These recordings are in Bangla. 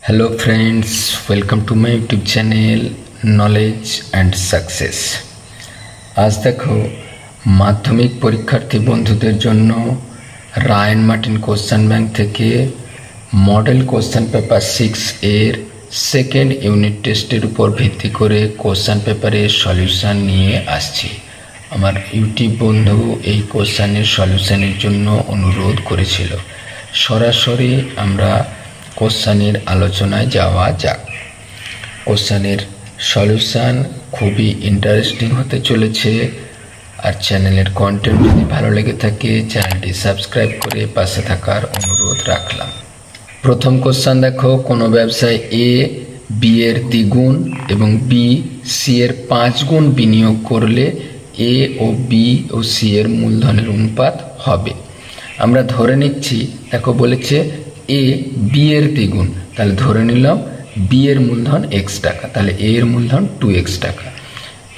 Hello friends, welcome to my YouTube channel Knowledge and Success। आज देखो माध्यमिक परीक्षार्थी बंधुদের জন্য রায়ান মার্টিন কোশ্চেন ব্যাংক থেকে মডেল কোশ্চেন পেপার 6 এর সেকেন্ড ইউনিট টেস্টের উপর ভিত্তি করে কোশ্চেন পেপারের সলিউশন নিয়ে আসছি। আমার ইউটিউব বন্ধু এই কোশ্চেনের সলিউশনের জন্য অনুরোধ করেছিল। সরাসরি আমরা কোশ্চেনের আলোচনায় যাওয়া যাক। কোশ্চেনের সলিউশন খুবই ইন্টারেস্টিং হতে চলেছে। আর চ্যানেলের কন্টেন্ট যদি ভালো লেগে থাকে চ্যানেলটি সাবস্ক্রাইব করে পাশে থাকার অনুরোধ রাখলাম। প্রথম কোশ্চেন দেখো, কোনো ব্যবসায় এ বি এর দ্বিগুণ এবং বি সি এর 5 গুণ বিনিয়োগ করলে এ ও বি ও সি এর মূলধনের অনুপাত হবে। আমরা ধরে নিচ্ছি, দেখো বলেছে এ বি এর দ্বিগুণ, তাহলে ধরে নিলাম বি এর মূলধন এক্স টাকা, তাহলে এ এর মূলধন 2x টাকা।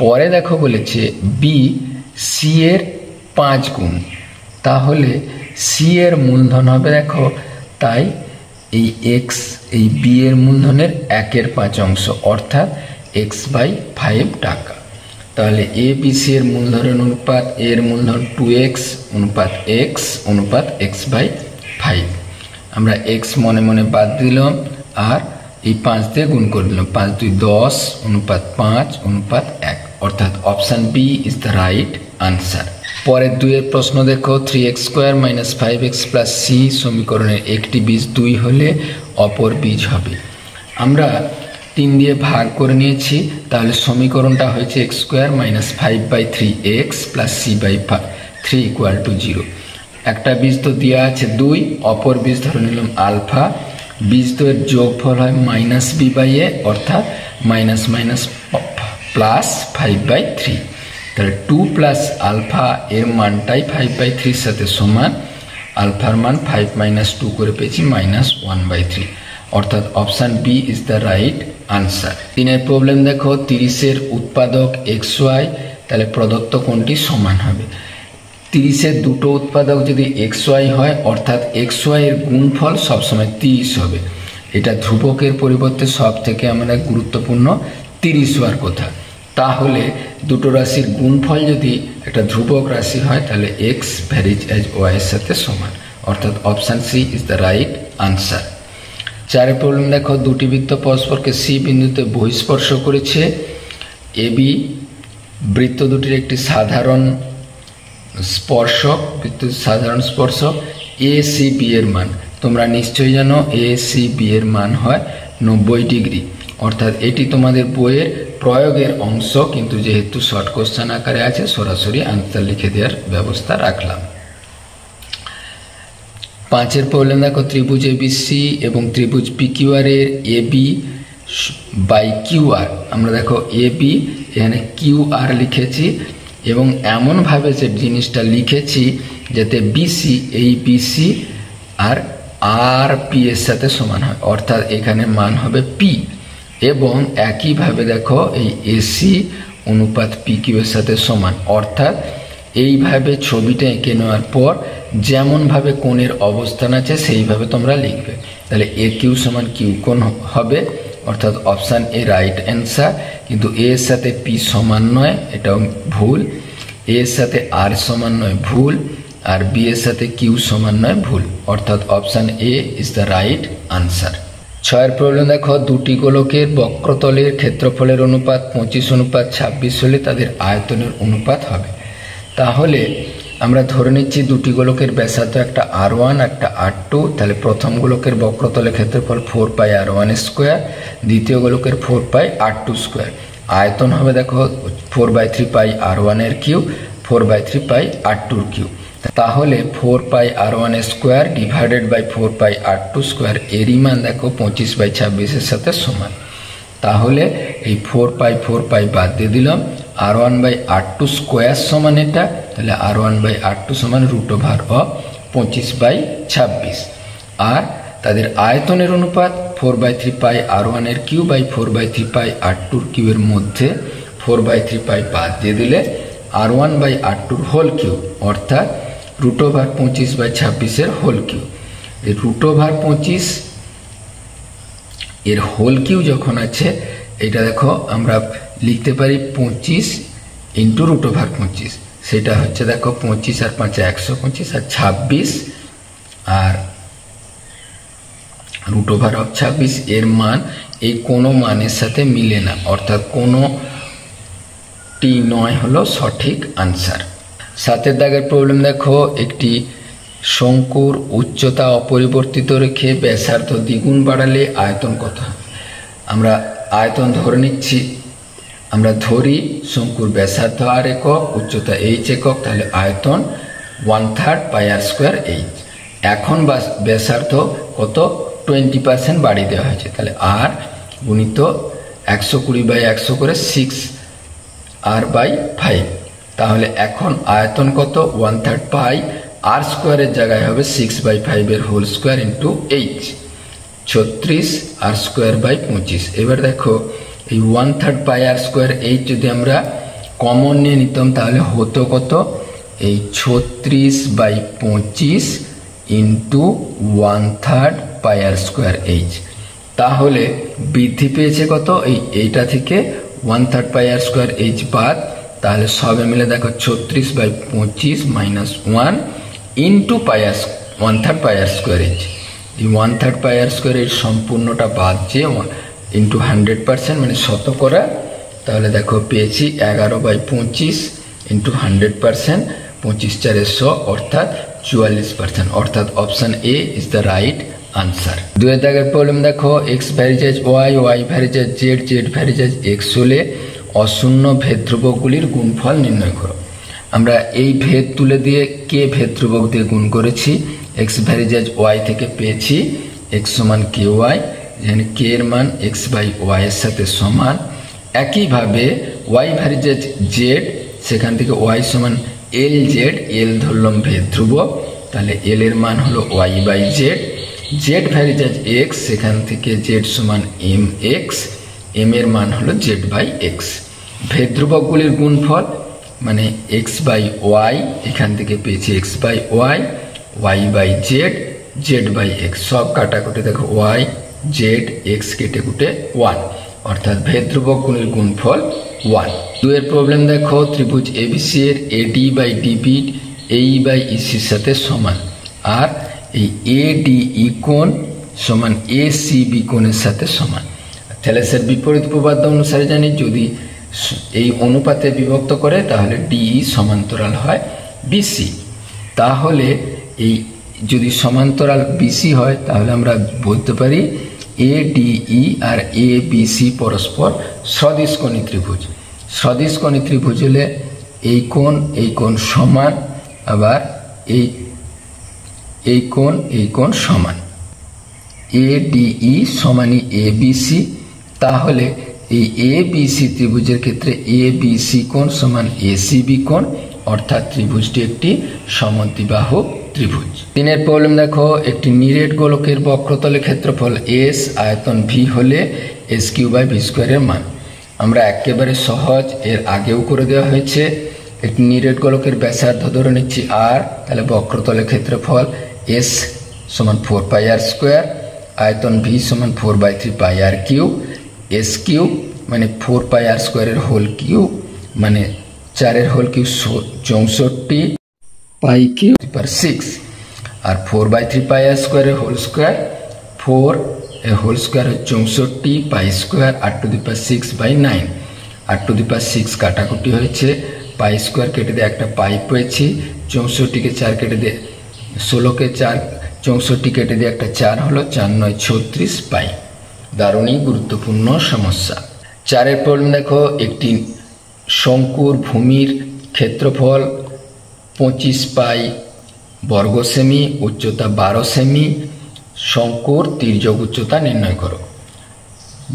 পরে দেখো বলেছে বি সি এর 5 গুণ, তাহলে সি এর মূলধন হবে দেখো, তাই এই এক্স এই বি এর মূলধনের 1/5 অংশ অর্থাৎ x/5 টাকা। তাহলে এ বি সি এর মূলধনের অনুপাত এর মূলধন 2x অনুপাত x অনুপাত x/5। আমরা x মনে মনে বাদ দিলাম আর এই 5 দিয়ে গুণ করে দিলাম, 5 2 10 অনুপাত 5 অনুপাত 1, অর্থাৎ option B is the right answer. পরের 2 এর প্রশ্ন দেখো, 3x² - 5x + c সমীকরণের একটি বীজ 2 হলে অপর বীজ হবে। আমরা 3 দিয়ে ভাগ করে নিয়েছি, তাহলে সমীকরণটা হয়েছে x² - 5/3x + c/3 = 0। একটা বীজ তো দেওয়া আছে 2, অপর বীজ ধরে নিলাম আলফা। বীজ তো এর যোগফল হয় -b/a অর্থাৎ -5/3। তাহলে 2 + আলফা এর মানটাই 5/3 সাথে সমান, আলফার মান 5 - 2 করে পেয়েছি -1/3, অর্থাৎ option B is the right answer. 3 এর প্রবলেম দেখো, 30 এর উৎপাদক xy, তাহলে প্রদত্ত কোণটি সমান হবে। 30 এর দুটো উৎপাদক যদি xy হয় অর্থাৎ xy এর গুণফল সবসময় 30 হবে। এটা ধ্রুবকের পরিবর্তে সব থেকে আমাদের গুরুত্বপূর্ণ 30 হওয়ার কথা। তাহলে দুটো রাশির গুণফল যদি একটা ধ্রুবক রাশি হয় তাহলে x ভ্যারিজ অ্যাজ y এর সাথে সমান, অর্থাৎ option C is the right answer. 4 এর প্রবলেম দেখো, দুটি বৃত্ত পরস্পরকে সি বিন্দুতে বহিঃস্পর্শ করেছে। এবি বৃত্ত দুটির একটি সাধারণ স্পর্শক, বৃত্তের সাধারণ স্পর্শক। এ সি বি এর মান তোমরা নিশ্চয়ই জানো, এ সি বি এর মান হয় 90 ডিগ্রি, অর্থাৎ এটি তোমাদের বইয়ের প্রয়োগের অংশ, কিন্তু যেহেতু শর্ট কোশ্চেন আকারে আছে সরাসরি আনসার লিখে দেওয়ার ব্যবস্থা রাখলাম। 5 এর প্রবলেম দেখো, ত্রিভুজ এবিসি এবং ত্রিভুজ পিকিউআর এর AB/QR, আমরা দেখো এবি এখানে কিউআর লিখেছি এবং এমনভাবে যে জিনিসটা লিখেছি যাতে বিসি এই বিসি আর আর পি এর সাথে সমান হয়, অর্থাৎ এখানে মান হবে পি। এবং একইভাবে দেখো এই এসি অনুপাত পি কিউ এর সাথে সমান, অর্থাৎ এইভাবে ছবিটা এঁকে নেওয়ার পর যেমনভাবে কোণের অবস্থান আছে সেইভাবে তোমরা লিখবে। তাহলে এ কিউ সমান কিউ কোণ হবে, অর্থাৎ অপশান এ রাইট অ্যান্সার। কিন্তু এ এর সাথে পি সমান নয়, এটাও ভুল। এ এর সাথে আর সমান নয়, ভুল। আর বি এর সাথে কিউ সমান নয়, ভুল, অর্থাৎ option A is the right answer. 6 এর প্রবলেম দেখো, দুটি গোলকের বক্রতলের ক্ষেত্রফলের অনুপাত 25:26 হলে তাদের আয়তনের অনুপাত হবে। তাহলে আমরা ধরে নিচ্ছি দুটি গোলকের ব্যাসার্ধ একটা r1 একটা r2, তাহলে প্রথম গোলকের বক্রতলের ক্ষেত্রফল 4πr1², দ্বিতীয় গোলকের 4πr2²। আয়তন হবে দেখো 4/3πr1 এর কিউব 4/3πr2 এর কিউব। তাহলে 4πr1² ডিভাইডেড বাই 4πr2² এরই মান দেখো 25/26 এর সাথে সমান। তাহলে এই 4π বাদ দিয়ে দিলাম, r1/r2² সমান এটা, তাহলে r1/r2 সমান √25/26। আর তাদের আয়তনের অনুপাত 4/3πr1 এর কিউব বাই 4/3πr2 এর কিউবের মধ্যে 4/3π বাদ দিয়ে দিলে r1/r2 হোল কিউব, অর্থাৎ √25/26 হোল কিউব। এই √25 এর হোল কিউ যখন আছে, এটা দেখো আমরা লিখতে পারি 25 ইন্টু √25, সেটা হচ্ছে দেখো 25 আর 5 125 আর 26, আর √26 এর মান এই কোনো মানের সাথে মিলে না, অর্থাৎ কোনো টি নয় হলো সঠিক আনসার। 7 দাগের প্রবলেম দেখো, একটি শঙ্কুর উচ্চতা অপরিবর্তিত রেখে ব্যাসার্ধ দ্বিগুণ বাড়ালে আয়তন কত হয়? আমরা আয়তন ধরে নিচ্ছি, আমরা ধরি শঙ্কুর ব্যাসার্ধ r একক, উচ্চতা h একক, তাহলে আয়তন 1/3 πr² h। এখন ব্যাসার্ধ কত? 20% বাড়িয়ে দেওয়া হয়েছে, তাহলে r গুণিত 120/100 করে 6r/5, তাহলে এখন আয়তন কত? 1/3 পাই r² এর জায়গায় হবে 6/5 এর whole square into h, 36 r²/25। এবার দেখো এই 1/3 পাই r² h যদি আমরা কমন নিয়ে নিতাম তাহলে হতো কত? এই 36/25 ইন্টু 1/3 পাই r² h, তাহলে বৃদ্ধি পেয়েছে কত? এইটা থেকে 1/3 পাই r² h বাদ, তাহলে সবে মিলে দেখো 36/25 - 1 ইন্টু 1/3 পাই r² h। এই 1/3 পাই r² h সম্পূর্ণটা বাদ যে ইন্টু 100% মানে শতকরা, তাহলে দেখো পেয়েছি 11/25 ইন্টু 100%, 25 × 4 = 100, অর্থাৎ 44%, অর্থাৎ option A is the right answer. 2 দাগের প্রবলেম দেখো, x ভ্যারিজেজ y, y ভ্যারিজেজ z, z ভ্যারিজেজ x হলে অশূন্য ভেদ ধ্রুবকগুলির গুণফল নির্ণয় করো। আমরা এই ভেদ তুলে দিয়ে কে ভেদ ধ্রুবক দিয়ে গুণ করেছি, x ভ্যারিজেজ y থেকে পেয়েছি x সমান ky, যেখানে k এর মান x/y এর সাথে সমান। একইভাবে y ভ্যারিজেজ z, সেখান থেকে y সমান lz, l ধরলাম ভেদ ধ্রুবক, তাহলে l এর মান হলো y/z। z ভ্যারিজেজ x, সেখান থেকে z সমান mx, m এর মান হলো z/x। ভেদ ধ্রুবকগুলির গুণফল মানে x/y, এখান থেকে পেয়েছি x/y, y/z, z/x, সব কাটাকুটি দেখো y z x কেটে কুটে 1, অর্থাৎ ভেদ ধ্রুবকগুলির গুণফল 1। 2 এর প্রবলেম দেখো, ত্রিভুজ ABC এর AD/DB AE/EC এর সাথে সমান, আর এই ADE কোণ সমান ACB কোণের সাথে সমান। থ্যালেসের বিপরীত উপপাদ্য অনুসারে জানি যদি এই অনুপাতে বিভক্ত করে তাহলে DE সমান্তরাল হয় BC, তাহলে এই যদি সমান্তরাল BC হয় তাহলে আমরা বলতে পারি ADE আর ABC পরস্পর সদিশকোণী ত্রিভুজ। সদিশকোণী ত্রিভুজ হলে এই কোণ সমান, আবার এই কোণ সমান, ADE সমানই ABC, তাহলে এই ABC ত্রিভুজের ক্ষেত্রে ABC কোণ সমান ACB কোণ, অর্থাৎ ত্রিভুজটি একটি সমদ্বিবাহু ত্রিভুজ। 3 এর প্রবলেম দেখো, একটি নিরেট গোলকের বক্রতলের ক্ষেত্রফল S, আয়তন V হলে SQ/V² এর মান। আমরা একেবারে সহজ, এর আগেও করে দেওয়া হয়েছে। একটি নিরেট গোলকের ব্যাসার্ধ ধরে নিচ্ছি r, তাহলে বক্রতলের ক্ষেত্রফল S সমান 4 পাই r², আয়তন V সমান 4/3 পাই r3, SQ মানে 4 পাই r² এর হোল কিউ মানে 4 এর হোল কিউ 64 পাই কিউ পার 6, আর 4/3 পাই r² এর হোল স্কোয়ার, 4 এর হোল স্কোয়ার 64 পাই স্কোয়ার, r⁻⁶/9, r⁻⁶ কাটাকুটি হয়েছে, পাই স্কোয়ার কেটে দিয়ে একটা পাই পেয়েছি, 64কে 4 কেটে দিয়ে 16কে 4, 64 কেটে দিয়ে একটা 4 হলো, 4×9 = 36 পাই। দারুণই গুরুত্বপূর্ণ সমস্যা। 4 এর প্রবলেম দেখো, একটি শঙ্কুর ভূমির ক্ষেত্রফল 25 পাই বর্গ সেমি, উচ্চতা 12 সেমি, শঙ্কুর তির্যক উচ্চতা নির্ণয় করো।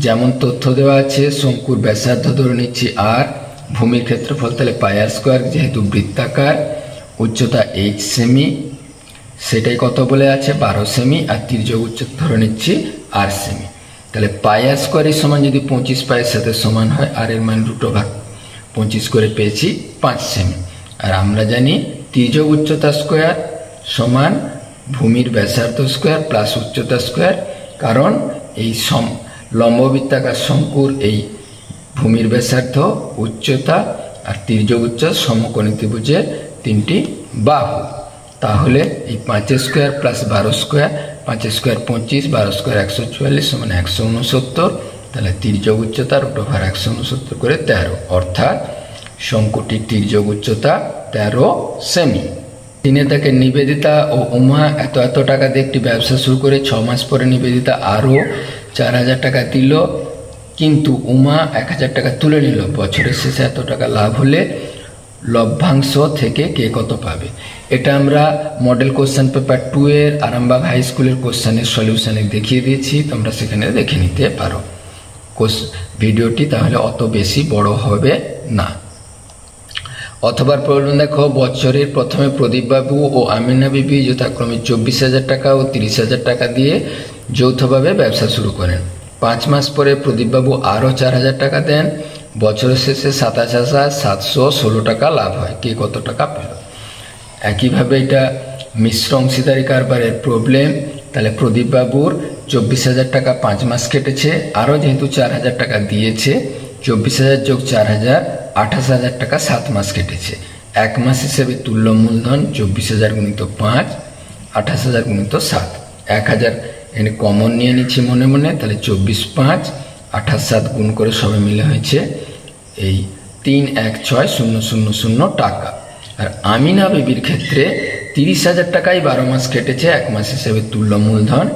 যেমন তথ্য দেওয়া আছে, শঙ্কুর ব্যাসার্ধ ধরে নিচ্ছি r, ভূমির ক্ষেত্রফল তাহলে পাই r², যেহেতু বৃত্তাকার, উচ্চতা h সেমি, সেটাই কত বলে আছে 12 সেমি, আর তির্যক উচ্চতা ধরে নিচ্ছি r সেমি, তাহলে পাই r² সমান যদি 25 পাইয়ের সাথে সমান হয়, আর এর মান √25 করে পেয়েছি 5 সেমি। আর আমরা জানি তির্যক উচ্চতা স্কোয়ার সমান ভূমির ব্যাসার্ধ স্কোয়ার প্লাস উচ্চতা স্কোয়ার, কারণ এই লম্ববৃত্তাকার শঙ্কুর এই ভূমির ব্যাসার্ধ, উচ্চতা আর তির্যক উচ্চতা সমকোণী ত্রিভুজের তিনটি বাহু। তাহলে এই 5 square plus 12 square, 5 square 25, 12 square 144 সমান 169। তাহলে তির্যক উচ্চতা √169 করে 13, অর্থাৎ শঙ্কুটির তির্যক উচ্চতা 13 সেমি। তিনি তাকে নিবেদিতা ও উমা এত টাকা দিয়ে একটি ব্যবসা শুরু করে 6 মাস পরে নিবেদিতা আরও 4000 টাকা দিল, কিন্তু উমা 1000 টাকা তুলে নিল। বছরের শেষে এত টাকা লাভ হলে লভ্যাংশ থেকে কে কত পাবে? এটা আমরা মডেল কোশ্চেন পেপার 2 এর আরামবাগ হাই স্কুলের কোশ্চেনের সলিউশনে দেখিয়ে দিয়েছি, তোমরা সেখানে দেখে নিতে পারো ভিডিওটি, তাহলে অত বেশি বড় হবে না। অথবা প্রবলেম দেখো, বছরের প্রথমে প্রদীপবাবু ও আমিনা বিবি যথাক্রমে 24,000 টাকা ও 30,000 টাকা দিয়ে যৌথভাবে ব্যবসা শুরু করেন। 5 মাস পরে প্রদীপবাবু আরও 4,000 টাকা দেন। বছরের শেষে 27,716 টাকা লাভ হয়। কে কত টাকা পেল? একইভাবে এটা মিশ্র অংশীদারি কারবারের প্রবলেম। তাহলে প্রদীপবাবুর 24,000 টাকা 5 মাস কেটেছে, আরও যেহেতু 4,000 টাকা দিয়েছে, 24,000 যোগ 4,000 28,000 টাকা 7 মাস কেটেছে। 1 মাস হিসেবে তুল্য মূলধন 24,000 গুণিত 5, 28,000 গুণিত 7, 1,000 এখানে কমন নিয়ে নিচ্ছি মনে মনে। তাহলে 24, 5, 28, 7 গুণ করে সবে মিলে হয়েছে এই 3,16,000 টাকা। আর আমিনা বিবির ক্ষেত্রে 30,000 টাকাই 12 মাস কেটেছে, 1 মাস হিসেবে তুল্য মূলধন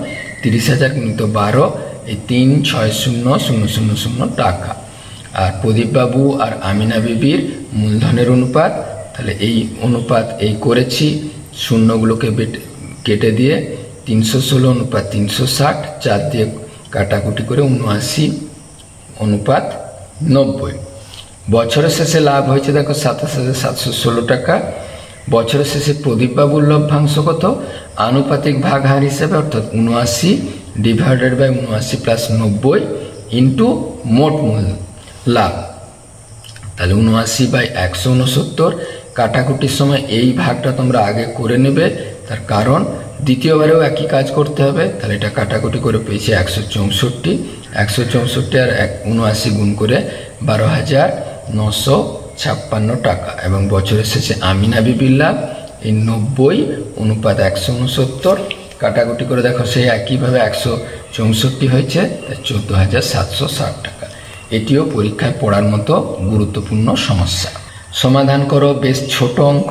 30,000 গুণিত 12, এই 3,60,000 টাকা। আর প্রদীপবাবু আর আমিনা বিবির মূলধনের অনুপাত, তাহলে এই অনুপাত এই করেছি, শূন্যগুলোকে কেটে দিয়ে 316 অনুপাত 360, 4 দিয়ে কাটাকুটি করে 79:90। বছরের শেষে লাভ হয়েছে দেখো 27,716 টাকা। বছরের শেষে প্রদীপবাবুর লভ্যাংশ কত? আনুপাতিক ভাগ হার হিসেবে, অর্থাৎ 79/79 প্লাস 90 ইন্টু মোট মূল লাভ। তাহলে 79/169। কাটাকুটির সময় এই ভাগটা তোমরা আগে করে নেবে, তার কারণ দ্বিতীয়বারেও একই কাজ করতে হবে। তাহলে এটা কাটাকুটি করে পেয়েছি 164। 164 আর 79 গুণ করে 12,956 টাকা। এবং বছরের শেষে আমিনা বিবির লাভ এই 90:169। কাটাকুটি করে দেখো সেই একইভাবে 164 হয়েছে, 14,760 টাকা। এটিও পরীক্ষায় পড়ার মতো গুরুত্বপূর্ণ সমস্যা। সমাধান করো। বেশ ছোট অঙ্ক,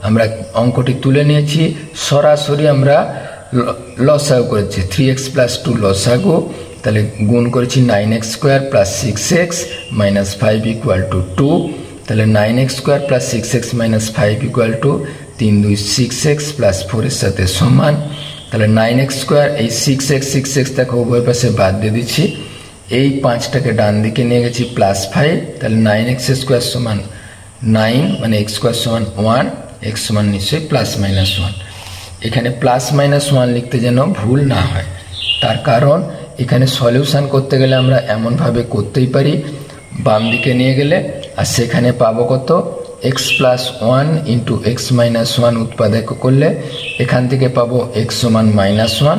আমরা অঙ্কটি তুলে নিয়েছি, সরাসরি আমরা লসাগু করেছি। 3x + 2 লসাগু, তাহলে গুণ করেছি 9x² + 6x - 5 = 2। তাহলে 9x² + 6x - 5 = 3 2 6x + 4 এর সাথে সমান। তাহলে 9x², এই 6x দেখো উভয় পাশে বাদ দিয়ে দিচ্ছি, এই 5টাকে ডান দিকে নিয়ে গেছি +5। তাহলে 9x² সমান 9, মানে x² সমান 1, x সমান নিশ্চয়ই +-1। এখানে +-1 লিখতে যেন ভুল না হয়, তার কারণ এখানে সলিউশন করতে গেলে আমরা এমনভাবে করতেই পারি, বাম দিকে নিয়ে গেলে, আর সেখানে পাবো কত? x + 1 ইন্টু x - 1 উৎপাদক করলে এখান থেকে পাবো x সমান -1,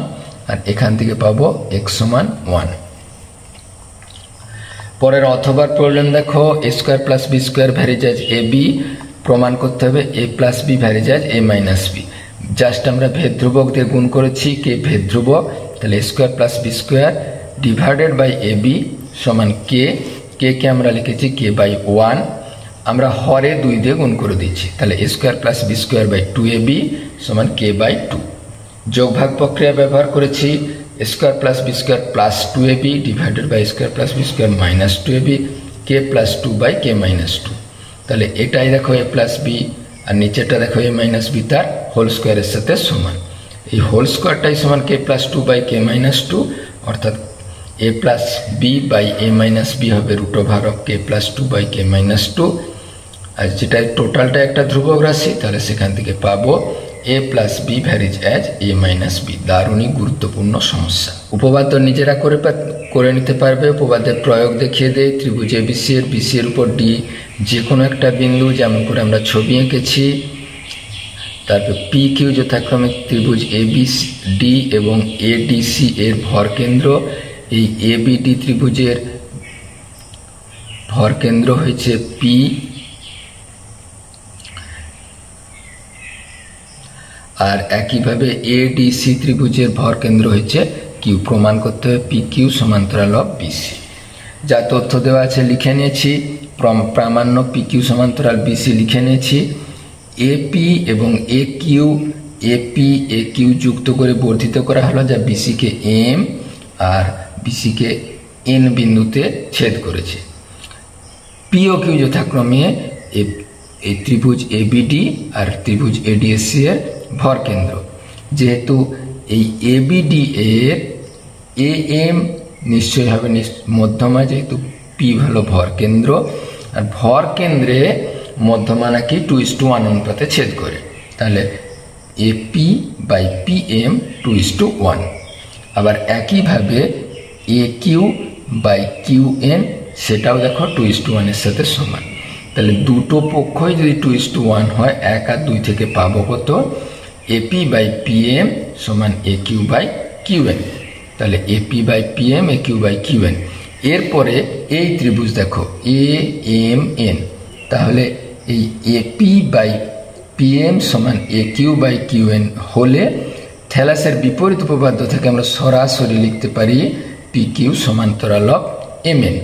আর এখান থেকে পাবো x সমান 1। পরের অথবা প্রবলেম দেখো, a² + b² ভ্যারিজাজ ab প্রমাণ করতে হবে a + b ভ্যারিজাজ a - b। Just আমরা ভেদ ধ্রুবক দিয়ে গুণ করেছি, কে ভেদ ধ্রুবক, তাহলে a² + b² divided by ab সমান কে কে আমরা লিখেছি k/1, আমরা হরে 2 দিয়ে গুণ করে দিচ্ছি। তাহলে a² + b²/2ab সমান k/2। যোগ ভাগ প্রক্রিয়া ব্যবহার করেছি, a² + b² + 2ab divided by a² + b² - 2ab k + 2/k - 2। তাহলে এটাই দেখো a + b, আর নিচেটা দেখো a - b তার হোল স্কোয়ারের সাথে সমান। এই হোল স্কোয়ারটাই সমান k + 2/k - 2, অর্থাৎ a + b/a - b হবে √k + 2/k - 2। আর যেটা টোটালটা একটা ধ্রুবক রাশি, তাহলে সেখান থেকে পাবো a + b varies as a - b। দারুণই গুরুত্বপূর্ণ সমস্যা। উপপাদ্য নিজেরা করে নিতে পারবে। উপপাদ্যের প্রয়োগ দেখিয়ে দেয়। ত্রিভুজ ABC এর উপর D যে কোনো একটা বিন্দু, যেমন করে আমরা ছবি এঁকেছি, তারপর পি কিউ যথাক্রমে ত্রিভুজ এবিডি এবং এডিসি এর ভর কেন্দ্র। এই এবিডি ত্রিভুজের ভর কেন্দ্র হয়েছে পি, আর একইভাবে এডিসি ত্রিভুজের ভর কেন্দ্র হচ্ছে কিউ। প্রমাণ করতে হবে পি কিউ সমান্তরাল অফ বিসি। যা তথ্য দেওয়া আছে লিখে নিয়েছি। প্রামাণ্য পি কিউ সমান্তরাল বিসি লিখে নিয়েছি। এপি এবং এ কিউ যুক্ত করে বর্ধিত করা হলো, যা বিসিকে এম আর বিসিকে এন বিন্দুতে ছেদ করেছে। পি ও কিউ যথাক্রমে এই ত্রিভুজ এবিডি আর ত্রিভুজ এডিএসসি এর ভর কেন্দ্র। যেহেতু এই এবিডি এর এ এম নিশ্চয় হবে মধ্যমা, যেহেতু পি হলো ভর কেন্দ্র, আর ভর কেন্দ্রে মধ্যমা নাকি 2:1 অনুপাতে ছেদ করে, তাহলে এপি বাই পি এম 2:1। আবার একইভাবে এ কিউ বাই কিউ এন সেটাও দেখো 2:1 এর সাথে সমান। তাহলে দুটো পক্ষই যদি 2:1 হয়, 1 আর 2 থেকে পাবো কত? এপি বাই পি এম সমান A Q by Q N. তাহলে AP by P M A Q by Q N. এরপরে এই ত্রিভুজ দেখো এ এম এন, তাহলে এই এপি বাই পি এম সমান A Q by Q N হলে থ্যালাসের বিপরীত উপপাদ্য থেকে আমরা সরাসরি লিখতে পারি পি কিউ সমান্তরাল অফ এম এন।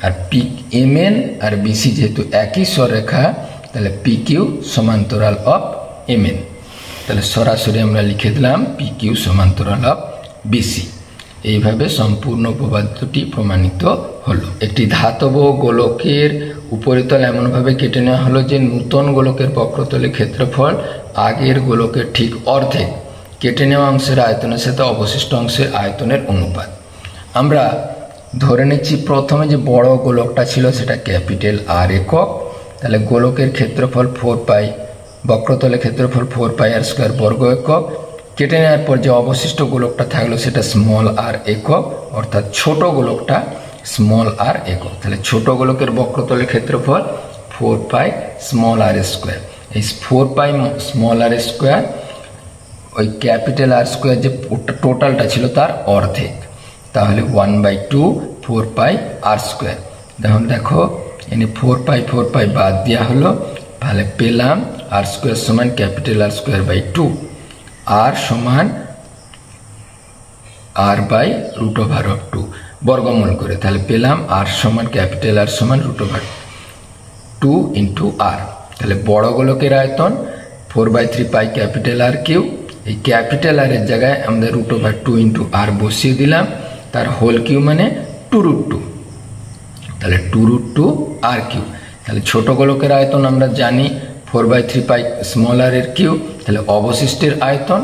আর পি এম এন আর বিসি যেহেতু একই সররেখা, তাহলে পি কিউ সমান্তরাল অফ এম এন। তাহলে সরাসরি আমরা লিখে দিলাম পি কিউ সমান্তরাল অফ বিসি। এইভাবে সম্পূর্ণ উপপাদ্যটি প্রমাণিত হলো। একটি ধাতব গোলকের উপরিতল এমনভাবে কেটে নেওয়া হলো যে নূতন গোলকের বক্রতলের ক্ষেত্রফল আগের গোলকের ঠিক অর্ধেক। কেটে নেওয়া অংশের আয়তনের সাথে অবশিষ্ট অংশের আয়তনের অনুপাত। আমরা ধরে নিচ্ছি প্রথমে যে বড় গোলকটা ছিল সেটা ক্যাপিটাল আর একক, তাহলে গোলকের ক্ষেত্রফল 4π, বক্রতলের ক্ষেত্রফল 4πr² বর্গ একক। কেটে নেওয়ার পর যে অবশিষ্ট গোলকটা থাকলো সেটা স্মল আর একক, অর্থাৎ ছোট গোলকটা স্মল আর একক। তাহলে ছোট গোলকের বক্রতলের ক্ষেত্রফল 4π স্মল আর স্কোয়ার। এই 4π স্মল আর স্কোয়ার ওই ক্যাপিটাল আর স্কোয়ার যে টোটালটা ছিল তার অর্ধেক, তাহলে 1/2 4π r²। দেখো এনে 4π বাদ দেওয়া হলো, তাহলে পেলাম r² সমান ক্যাপিটাল r²/2, আর সমান r/√2 বর্গমূল করে, তাহলে পেলাম r সমান ক্যাপিটাল আর সমান √2 ইন্টু r। তাহলে বড় গোলকের আয়তন 4/3π ক্যাপিটাল আর কিউ। এই ক্যাপিটাল আর এর জায়গায় আমরা √2 ইন্টু r বসিয়ে দিলাম, তার হোল কিউ মানে 2√2, তাহলে 2√2 আর কিউ। তাহলে ছোট গোলকের আয়তন আমরা জানি 4/3π স্মল আর এর কিউ, তাহলে অবশিষ্টের আয়তন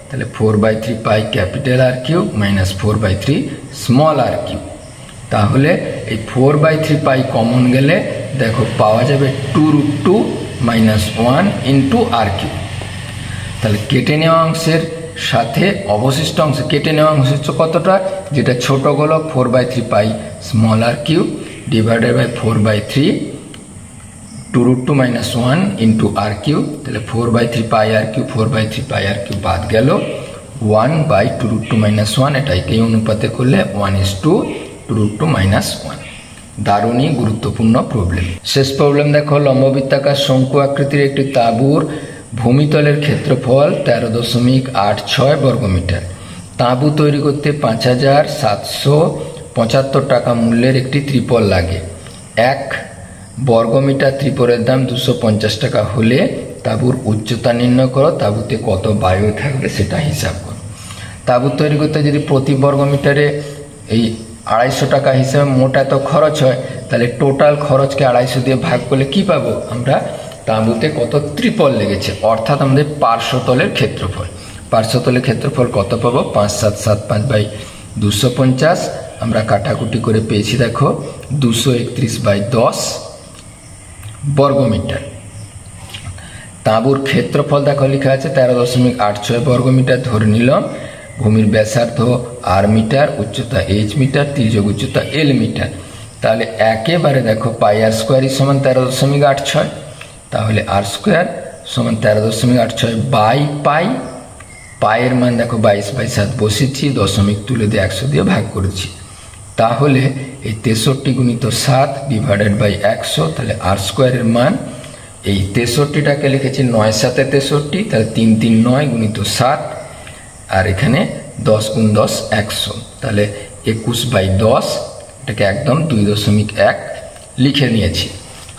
তাহলে 4/3π capital R cube minus 4/3 small R cube. তাহলে এই 4/3π কমন গেলে দেখো পাওয়া যাবে 2√2 মাইনাস 1 ইন্টু আর কিউ। তাহলে কেটে নেওয়া অংশের সাথে অবশিষ্ট অংশ, কেটে নেওয়া অংশ হচ্ছে কতটা, যেটা ছোট গোলক 4/3π small R cube divided by 4/3 2√2 minus 1 into R cube. তাহলে 4/3π আর কিউ 4/3π আর কিউ বাদ গেল, 1/2√2 মাইনাস 1, এটাকেই অনুপাতে করলে 1:2√2 মাইনাস 1। দারুণই গুরুত্বপূর্ণ প্রবলেম। শেষ প্রবলেম দেখো, লম্ববৃত্তাকার শঙ্কু আকৃতির একটি তাঁবুর ভূমিতলের ক্ষেত্রফল 13.86 বর্গমিটার। তাঁবু তৈরি করতে 5,775 টাকা মূল্যের একটি ত্রিপল লাগে। 1 বর্গমিটার ত্রিপলের দাম 250 টাকা হলে তাঁবুর উচ্চতা নির্ণয় করো। তাঁবুতে কত বায়ু থাকবে সেটা হিসাব করো। তাঁবু তৈরি করতে যদি প্রতি বর্গমিটারে এই 250 টাকা হিসাবে মোট এত খরচ হয়, তাহলে টোটাল খরচকে 250 দিয়ে ভাগ করলে কি পাবো আমরা, তাঁবুতে কত ত্রিপল লেগেছে, অর্থাৎ আমাদের পার্শ্বতলের ক্ষেত্রফল। পার্শ্বতলের ক্ষেত্রফল কত পাবো, 5775/250। আমরা কাটাকুটি করে পেয়েছি দেখো 231/10 বর্গমিটার। তাঁবুর ক্ষেত্রফল দেখো লেখা আছে 13.86 বর্গমিটার। ধরে নিলাম ভূমির ব্যাসার্ধ আর মিটার, উচ্চতা এইচ মিটার, তির্যক উচ্চতা এল মিটার। তাহলে একেবারে দেখো πr² সমান 13.86, তাহলে r² সমান 13.86 বাই পাই। পায়ের মান দেখো 22/7 বসেছি, দশমিক তুলে দিয়ে 100 দিয়ে ভাগ করেছি। তাহলে এই 63 গুণিত 7 ডিভাইডেড বাই 100, তাহলে আর স্কোয়ারের মান এই 63টাকে লিখেছি 9 7 63, তাহলে 3 3 9 গুণিত 7, আর এখানে 10 গুণ 10 100, তাহলে 21/10, এটাকে একদম 2.1 লিখে নিয়েছি।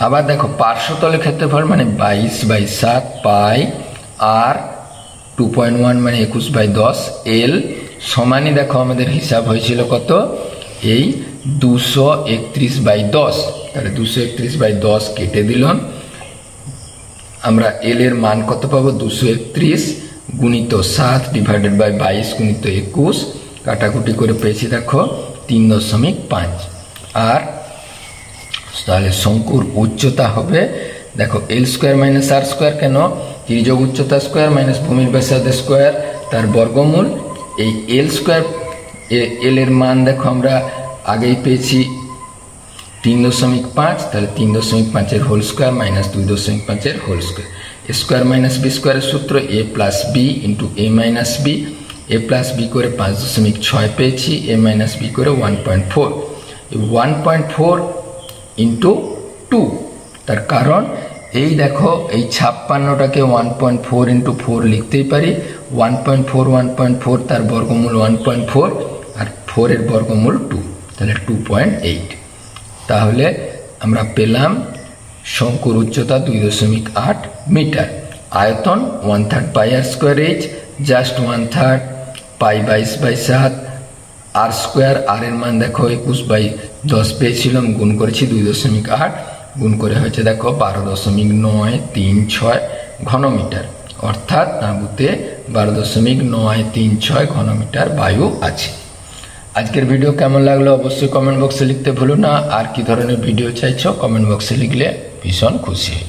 আবার দেখো পার্শ্বতলের ক্ষেত্রফল মানে 22/7 পাই আর 2.1 মানে 21/10 এল সমানই দেখো আমাদের হিসাব হয়েছিল কত, এই 231/10, তাহলে 231/10 কেটে দিলাম, আমরা এল এর মান কত পাবো 231 গুণিত 7 ডিভাইডেড বাই 22 গুণিত 21, কাটাকুটি করে পেয়েছি দেখো 3.5। আর তাহলে শঙ্কুর উচ্চতা হবে দেখো এল স্কোয়ার মাইনাস আর স্কোয়ার, কেন তির্যক উচ্চতা স্কোয়ার মাইনাস ভূমির ব্যাসার্ধ স্কোয়ার তার বর্গমূল। এই এল স্কোয়ার এল এর মান দেখো আমরা আগেই পেয়েছি 3.5, তাহলে 3.5 এর হোল স্কোয়ার মাইনাস 2.5 এর হোল স্কোয়ার। এ স্কোয়ার মাইনাস বি স্কোয়ারের সূত্র এ প্লাস বি ইন্টু এ মাইনাস বি, এ প্লাস বি করে 5.6 পেয়েছি, এ মাইনাস বি করে 1.4, 1.4 ইন্টু 2, তার কারণ এই দেখো এই 56টাকে 1.4 ইন্টু 4 লিখতেই পারি, 1.4 তার বর্গমূল 1.4 আর 4 এর বর্গমূল 2, তাহলে 2.8। তাহলে আমরা পেলাম শঙ্কুর উচ্চতা 2.8 মিটার, আয়তন 1/3 পাই আর স্কোয়ার এইচ, জাস্ট 1/3 পাই 22/7 আর স্কোয়ার, আর এর মান দেখো 21/10 পেয়েছিলাম, গুণ করেছি 2.8, গুণ করে হয়েছে দেখো 12.936 ঘনমিটার, অর্থাৎ তাঁবুতে 12.936 ঘনমিটার বায়ু আছে। আজকের ভিডিও কেমন লাগলো অবশ্যই কমেন্ট বক্সে লিখতে ভুলো না, আর কি ধরনের ভিডিও চাইছো কমেন্ট বক্সে লিখলে ভীষণ খুশি হই।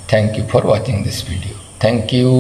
Thank you for watching this video. Thank you.